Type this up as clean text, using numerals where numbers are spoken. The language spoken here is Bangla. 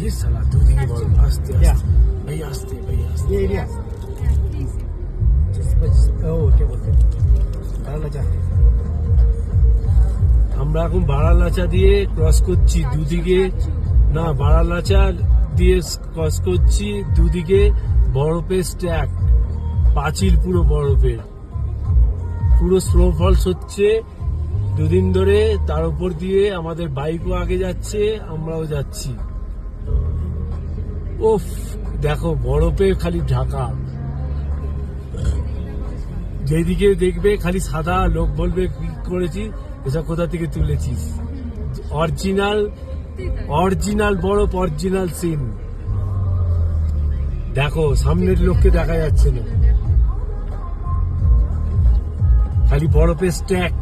ये साला দুদিকে বড় আস্তে আস্তে ভাই আস্তে ये एरिया ओ क्या बोलते हैं बारालाचा আমরা এখন বারালাচা দিয়ে ক্রস করছি দুদিকে না বারালাচা দিয়ে ক্রস করছি দুদিকে বরফের স্ট্যাক পাঁচিল পুরো বরফের পুরো স্নোফলস হচ্ছে দুদিন ধরে তার উপর দিয়ে আমাদের বাইকও আগে যাচ্ছে আমরাও যাচ্ছি ওফ দেখো বরফে খালি ঢাকা যেদিকে দেখবে খালি সাদা লোক বলবে কি করেছি এসব কোথা থেকে তুলেছিস অরিজিনাল বরফ অরিজিনাল সিন দেখো সামনের লোককে দেখা যাচ্ছে না খালি বরফের স্ট্যাক